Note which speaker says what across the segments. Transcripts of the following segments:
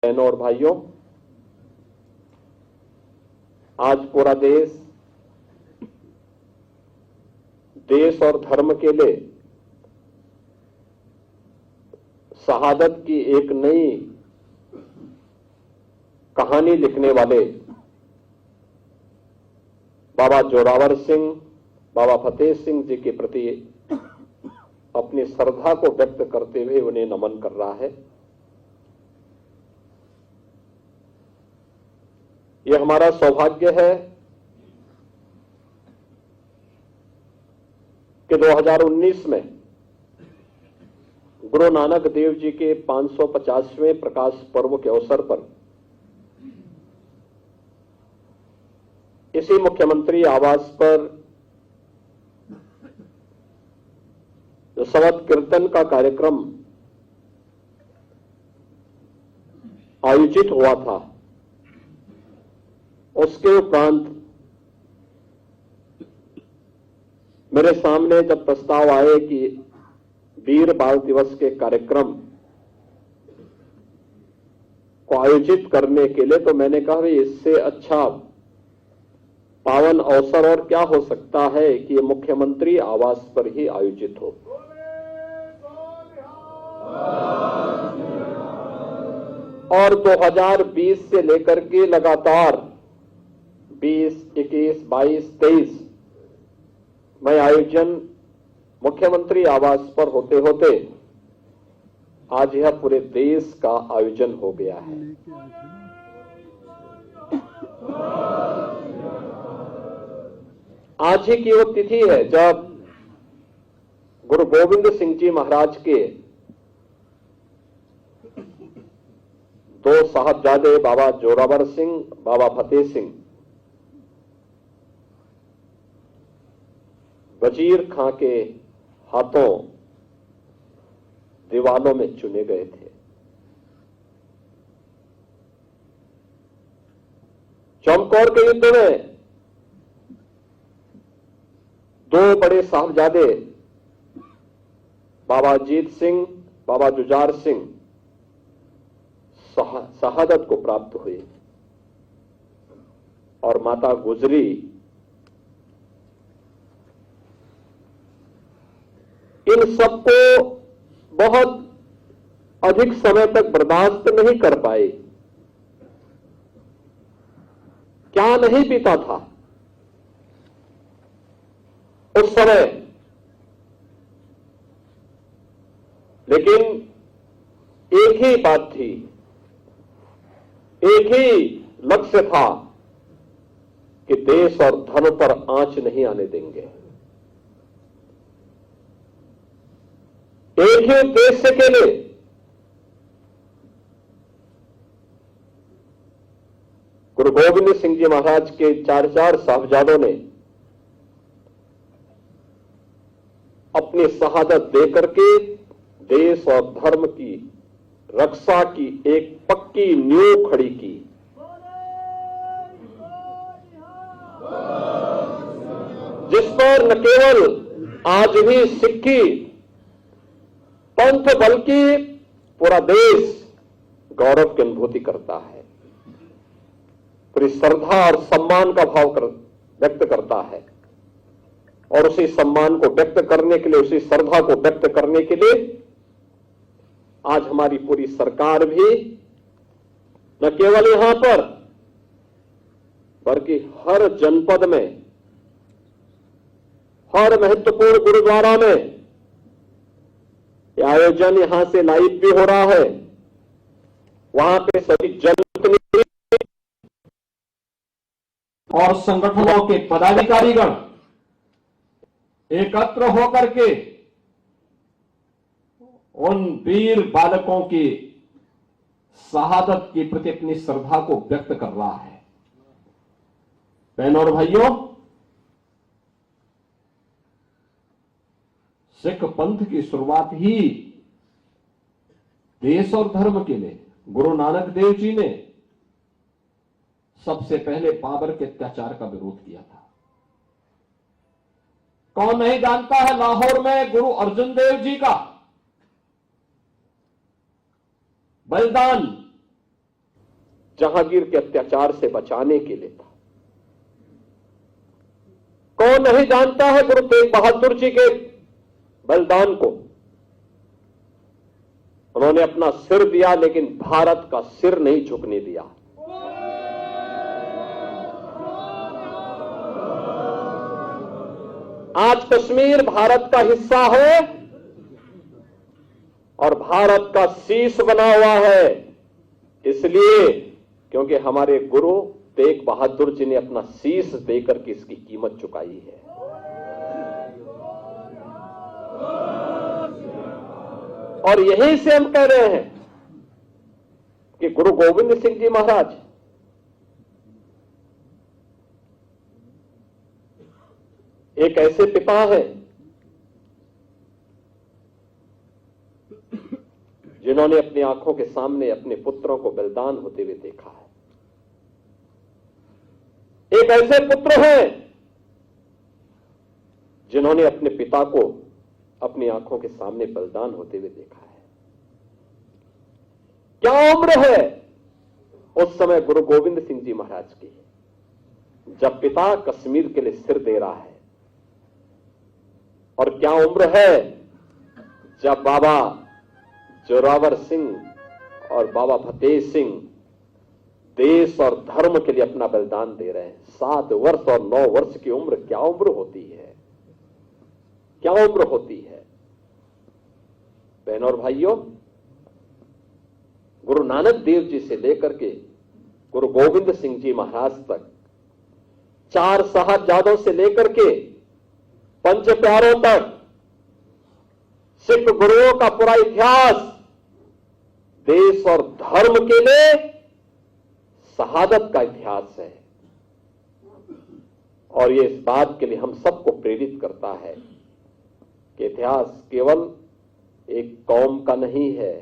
Speaker 1: बहनों और भाइयों, आज पूरा देश और धर्म के लिए शहादत की एक नई कहानी लिखने वाले बाबा जोरावर सिंह, बाबा फतेह सिंह जी के प्रति अपनी श्रद्धा को व्यक्त करते हुए उन्हें नमन कर रहा है। यह हमारा सौभाग्य है कि 2019 में गुरु नानक देव जी के 550वें प्रकाश पर्व के अवसर पर इसी मुख्यमंत्री आवास पर जो शबद कीर्तन का कार्यक्रम आयोजित हुआ था, उसके उपरांत मेरे सामने जब प्रस्ताव आए कि वीर बाल दिवस के कार्यक्रम को आयोजित करने के लिए, तो मैंने कहा भाई इससे अच्छा पावन अवसर और क्या हो सकता है कि ये मुख्यमंत्री आवास पर ही आयोजित हो। और 2020 से लेकर के लगातार 20, 21, 22, 23 में आयोजन मुख्यमंत्री आवास पर होते होते आज यह पूरे देश का आयोजन हो गया है। आज ही की वो तिथि है जब गुरु गोविंद सिंह जी महाराज के दो साहबजादे बाबा जोरावर सिंह, बाबा फतेह सिंह वजीर खां के हाथों दीवालों में चुने गए थे। चमकौर के युद्ध में दो बड़े साहबजादे बाबा अजीत सिंह, बाबा जुझार सिंह शहादत को प्राप्त हुए और माता गुजरी इन सबको बहुत अधिक समय तक बर्दाश्त नहीं कर पाए। क्या नहीं पीता था उस समय, लेकिन एक ही बात थी, एक ही लक्ष्य था कि देश और धर्म पर आंच नहीं आने देंगे। एक ही उद्देश्य के लिए गुरु गोविंद सिंह जी महाराज के चार साहबजादों ने अपनी शहादत देकर के देश और धर्म की रक्षा की एक पक्की नींव खड़ी की। जिस पर न केवल आज भी सिक्खी पंथ बल्कि पूरा देश गौरव की अनुभूति करता है, पूरी श्रद्धा और सम्मान का भाव व्यक्त करता है। और उसी सम्मान को व्यक्त करने के लिए, उसी श्रद्धा को व्यक्त करने के लिए आज हमारी पूरी सरकार भी न केवल यहां पर बल्कि हर जनपद में, हर महत्वपूर्ण गुरुद्वारा में आयोजन यहां से लाइव भी हो रहा है। वहां पे सभी जनप्रतिनिधि
Speaker 2: और संगठनों के पदाधिकारीगण एकत्र होकर के उन वीर बालकों की शहादत के प्रति अपनी श्रद्धा को व्यक्त कर रहा है। बहनों और भाइयों, सिख पंथ की शुरुआत ही देश और धर्म के लिए गुरु नानक देव जी ने सबसे पहले बाबर के अत्याचार का विरोध किया था। कौन नहीं जानता है लाहौर में गुरु अर्जुन देव जी का बलिदान
Speaker 1: जहांगीर के अत्याचार से बचाने के लिए था। कौन नहीं जानता है गुरु तेग बहादुर जी के बलिदान को। उन्होंने अपना सिर दिया, लेकिन भारत का सिर नहीं झुकने दिया। आज कश्मीर भारत का हिस्सा है और भारत का शीश बना हुआ है, इसलिए क्योंकि हमारे गुरु तेग बहादुर जी ने अपना शीश देकर के इसकी कीमत चुकाई है। और यहीं से हम कह रहे हैं कि गुरु गोविंद सिंह जी महाराज एक ऐसे पिता हैं जिन्होंने अपनी आंखों के सामने अपने पुत्रों को बलिदान होते हुए देखा है। एक ऐसे पुत्र हैं जिन्होंने अपने पिता को अपनी आंखों के सामने बलिदान होते हुए देखा है। क्या उम्र है उस समय गुरु गोविंद सिंह जी महाराज की, जब पिता कश्मीर के लिए सिर दे रहा है, और क्या उम्र है जब बाबा जोरावर सिंह और बाबा फतेह सिंह देश और धर्म के लिए अपना बलिदान दे रहे हैं। 7 वर्ष और 9 वर्ष की उम्र क्या उम्र होती है, क्या उम्र होती है। बहनों और भाइयों, गुरु नानक देव जी से लेकर के गुरु गोविंद सिंह जी महाराज तक, 4 साहबजादों से लेकर के 5 प्यारों तक सिख गुरुओं का पूरा इतिहास देश और धर्म के लिए शहादत का इतिहास है। और ये इस बात के लिए हम सबको प्रेरित करता है कि इतिहास केवल एक कौम का नहीं है,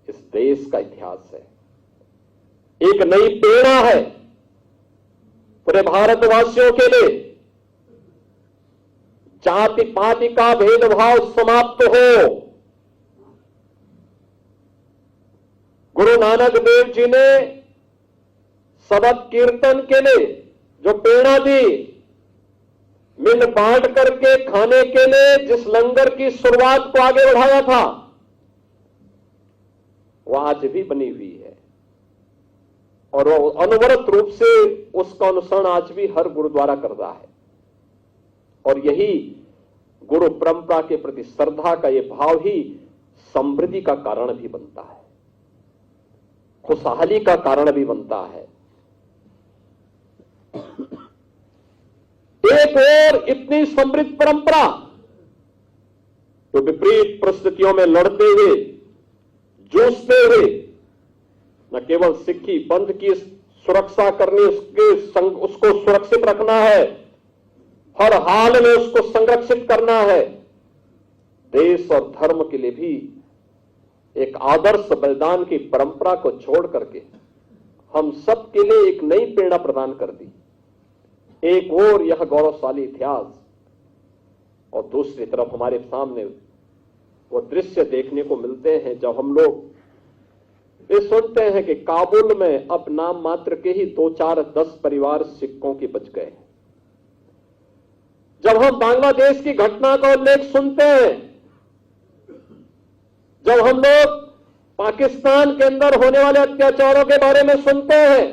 Speaker 1: इस देश का इतिहास है। एक नई प्रेरणा है पूरे भारतवासियों के लिए। जाति पाति का भेदभाव समाप्त हो। गुरु नानक देव जी ने सबक कीर्तन के लिए जो प्रेरणा दी, मिल बांट करके खाने के लिए जिस लंगर की शुरुआत को आगे बढ़ाया था, वो आज भी बनी हुई है और वो अनवरत रूप से उसका अनुसरण आज भी हर गुरुद्वारा कर रहा है। और यही गुरु परंपरा के प्रति श्रद्धा का ये भाव ही समृद्धि का कारण भी बनता है, खुशहाली का कारण भी बनता है। एक और इतनी समृद्ध परंपरा जो विपरीत परिस्थितियों में लड़ते हुए, जूझते हुए न केवल सिक्खी पंथ की सुरक्षा करनी, उसको सुरक्षित रखना है, हर हाल में उसको संरक्षित करना है, देश और धर्म के लिए भी एक आदर्श बलिदान की परंपरा को छोड़ करके हम सब के लिए एक नई प्रेरणा प्रदान कर दी। एक और यह गौरवशाली इतिहास, और दूसरी तरफ हमारे सामने वो दृश्य देखने को मिलते हैं जब हम लोग ये सुनते हैं कि काबुल में अब नाम मात्र के ही 2, 4, 10 परिवार सिखों के बच गए। जब हम बांग्लादेश की घटना का उल्लेख सुनते हैं, जब हम लोग पाकिस्तान के अंदर होने वाले अत्याचारों के बारे में सुनते हैं,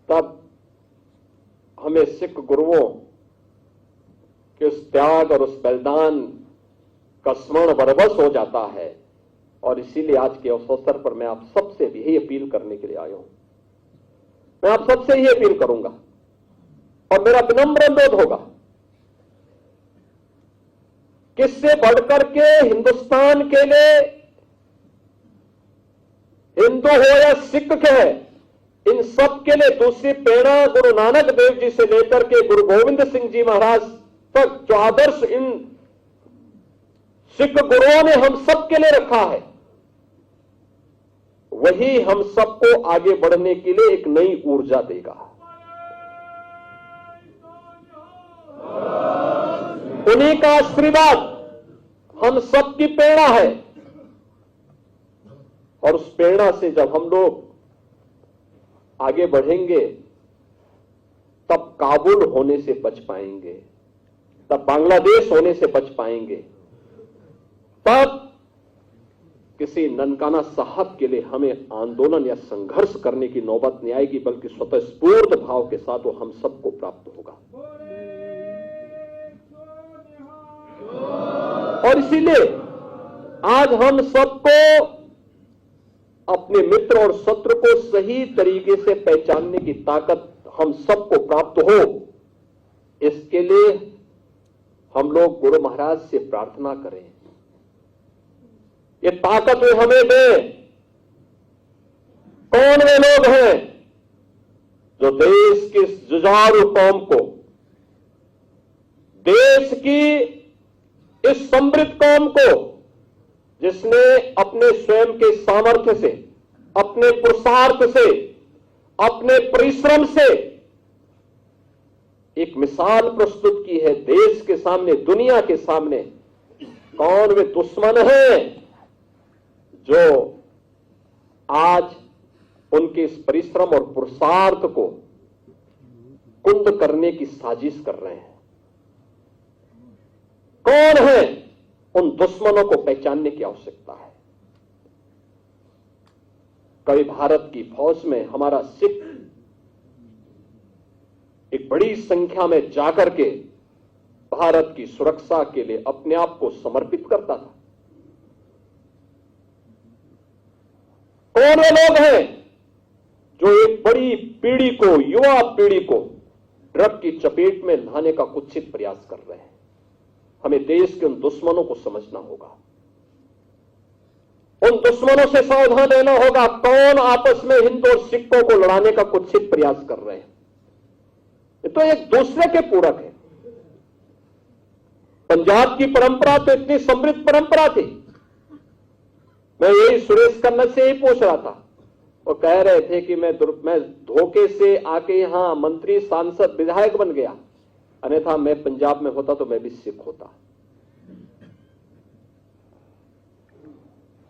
Speaker 1: तब हमें सिख गुरुओं के उस त्याग और उस बलिदान का स्मरण बरबस हो जाता है। और इसीलिए आज के अवसर पर मैं आप सबसे भी यही अपील करने के लिए आया हूं। मैं आप सबसे यही अपील करूंगा और मेरा विनम्र अनुरोध होगा, किससे बढ़कर के हिंदुस्तान के लिए, हिंदू हो या सिख है, इन सब के लिए दूसरी प्रेरणा गुरु नानक देव जी से लेकर के गुरु गोविंद सिंह जी महाराज तक जो आदर्श इन सिख गुरुओं ने हम सब के लिए रखा है, वही हम सबको आगे बढ़ने के लिए एक नई ऊर्जा देगा। उन्हीं का आशीर्वाद हम सबकी प्रेरणा है। और उस प्रेरणा से जब हम लोग आगे बढ़ेंगे तब काबुल होने से बच पाएंगे, तब बांग्लादेश होने से बच पाएंगे, तब किसी ननकाना साहब के लिए हमें आंदोलन या संघर्ष करने की नौबत नहीं आएगी, बल्कि स्वतःस्फूर्त भाव के साथ वो हम सबको प्राप्त होगा। और इसीलिए आज हम सबको अपने मित्र और शत्रु को सही तरीके से पहचानने की ताकत हम सबको प्राप्त हो, इसके लिए हम लोग गुरु महाराज से प्रार्थना करें, ये ताकत वे हमें दें। कौन वे लोग हैं जो देश की जुझारू कौम को, देश की इस समृद्ध कौम को, जिसने अपने स्वयं के सामर्थ्य से, अपने पुरुषार्थ से, अपने परिश्रम से एक मिसाल प्रस्तुत की है देश के सामने, दुनिया के सामने। कौन वे दुश्मन हैं जो आज उनके इस परिश्रम और पुरुषार्थ को कुंद करने की साजिश कर रहे हैं? कौन है? उन दुश्मनों को पहचानने की आवश्यकता है। कभी भारत की फौज में हमारा सिख एक बड़ी संख्या में जाकर के भारत की सुरक्षा के लिए अपने आप को समर्पित करता था। कौन वे लोग हैं जो एक बड़ी पीढ़ी को, युवा पीढ़ी को ड्रग की चपेट में लाने का कुत्सित प्रयास कर रहे हैं? हमें देश के उन दुश्मनों को समझना होगा, उन दुश्मनों से सावधान रहना होगा। कौन आपस में हिंदू और सिखों को लड़ाने का कुत्सित प्रयास कर रहे हैं? ये तो एक दूसरे के पूरक है। पंजाब की परंपरा तो इतनी समृद्ध परंपरा थी। मैं यही सुरेश खन्ना से ही पूछ रहा था, वो कह रहे थे कि मैं धोखे से आके यहां मंत्री, सांसद, विधायक बन गया, अन्यथा मैं पंजाब में होता तो मैं भी सिख होता।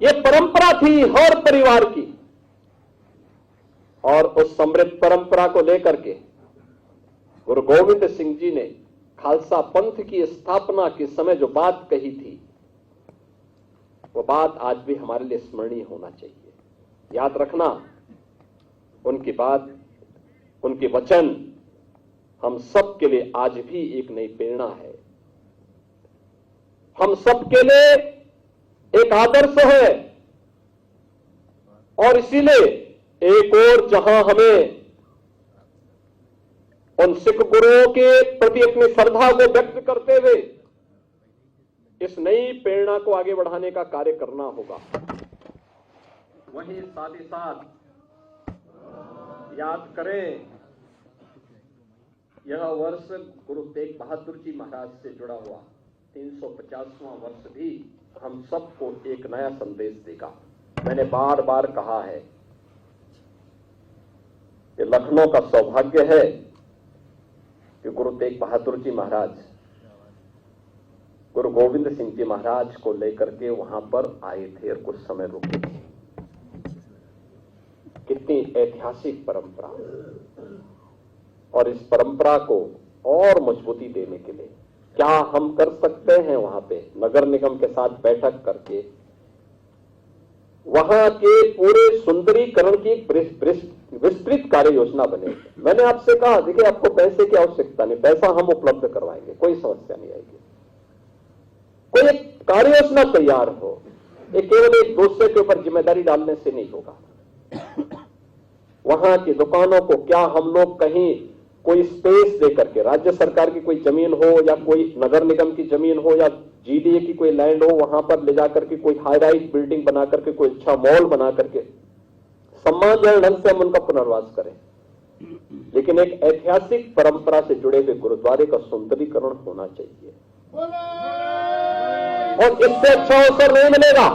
Speaker 1: यह परंपरा थी हर परिवार की, और उस समृद्ध परंपरा को लेकर के गुरु गोविंद सिंह जी ने खालसा पंथ की स्थापना के समय जो बात कही थी, वो बात आज भी हमारे लिए स्मरणीय होना चाहिए। याद रखना, उनकी बात, उनके वचन हम सब के लिए आज भी एक नई प्रेरणा है, हम सब के लिए एक आदर्श है। और इसीलिए एक और जहां हमें उन सिख गुरुओं के प्रति अपनी श्रद्धा को व्यक्त करते हुए इस नई प्रेरणा को आगे बढ़ाने का कार्य करना होगा, वहीं साथ ही साथ याद करें, यह वर्ष गुरु तेग बहादुर जी महाराज से जुड़ा हुआ 350वां वर्ष भी हम सबको एक नया संदेश देगा। मैंने बार बार कहा है कि लखनऊ का सौभाग्य है कि गुरु तेग बहादुर जी महाराज गुरु गोविंद सिंह जी महाराज को लेकर के वहां पर आए थे और कुछ समय रुके थे। कितनी ऐतिहासिक परंपरा, और इस परंपरा को और मजबूती देने के लिए क्या हम कर सकते हैं? वहां पे नगर निगम के साथ बैठक करके वहां के पूरे सुंदरीकरण की एक विस्तृत कार्य योजना बने। मैंने आपसे कहा, देखिए आपको पैसे की आवश्यकता नहीं, पैसा हम उपलब्ध करवाएंगे, कोई समस्या नहीं आएगी। कोई एक कार्य योजना तैयार हो, ये केवल एक दूसरे के ऊपर जिम्मेदारी डालने से नहीं होगा। वहां की दुकानों को क्या हम लोग कहीं कोई स्पेस दे करके, राज्य सरकार की कोई जमीन हो या कोई नगर निगम की जमीन हो या जीडीए की कोई लैंड हो, वहां पर ले जाकर के कोई हाई राइज बिल्डिंग बना करके, कोई अच्छा मॉल बना करके सम्मानजनक ढंग से हम उनका पुनर्वास करें। लेकिन एक ऐतिहासिक परंपरा से जुड़े हुए गुरुद्वारे का सुंदरीकरण होना चाहिए, और इससे अच्छा अवसर नहीं मिलेगा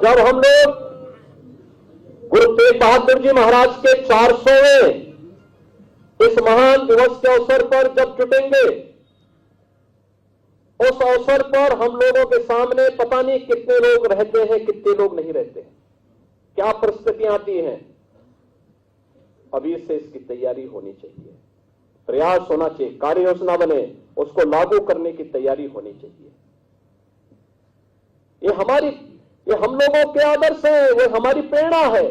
Speaker 1: जब हम लोग गुरु तेग बहादुर जी महाराज के 400वें इस महान दिवस के अवसर पर जब जुटेंगे, उस अवसर पर हम लोगों के सामने पता नहीं कितने लोग रहते हैं, कितने लोग नहीं रहते हैं, क्या परिस्थितियां आती हैं। अभी से इसकी तैयारी होनी चाहिए, प्रयास होना चाहिए, कार्य योजना बने, उसको लागू करने की तैयारी होनी चाहिए। ये हम लोगों के आदर्श है, वो हमारी प्रेरणा है।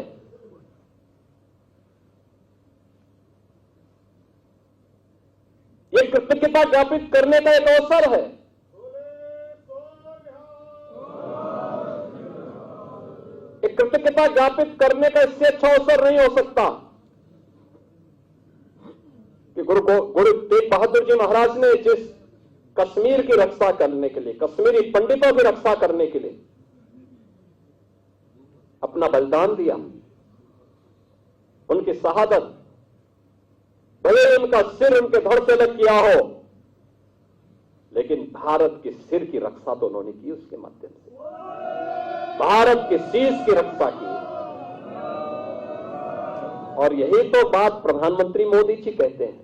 Speaker 1: ये कृतज्ञता ज्ञापित करने का एक अवसर है। एक कृतज्ञता ज्ञापित करने का इससे अच्छा अवसर नहीं हो सकता कि गुरु तेग बहादुर जी महाराज ने जिस कश्मीर की रक्षा करने के लिए, कश्मीरी पंडितों की रक्षा करने के लिए अपना बलिदान दिया, उनकी शहादत, भले उनका सिर उनके धड़ से अलग किया हो, लेकिन भारत के सिर की रक्षा तो उन्होंने की उसके माध्यम से, भारत के शीश की रक्षा की। और यही तो बात प्रधानमंत्री मोदी जी कहते हैं,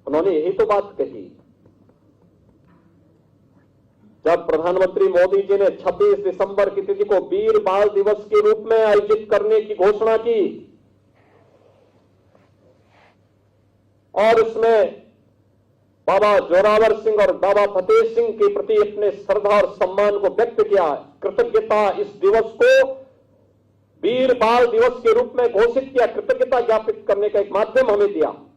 Speaker 1: उन्होंने यही तो बात कही जब प्रधानमंत्री मोदी जी ने 26 दिसंबर की तिथि को वीर बाल दिवस के रूप में आयोजित करने की घोषणा की और उसमें बाबा जोरावर सिंह और बाबा फतेह सिंह के प्रति अपने श्रद्धा और सम्मान को व्यक्त किया। कृतज्ञता, इस दिवस को वीर बाल दिवस के रूप में घोषित किया, कृतज्ञता ज्ञापित करने का एक माध्यम हमें दिया।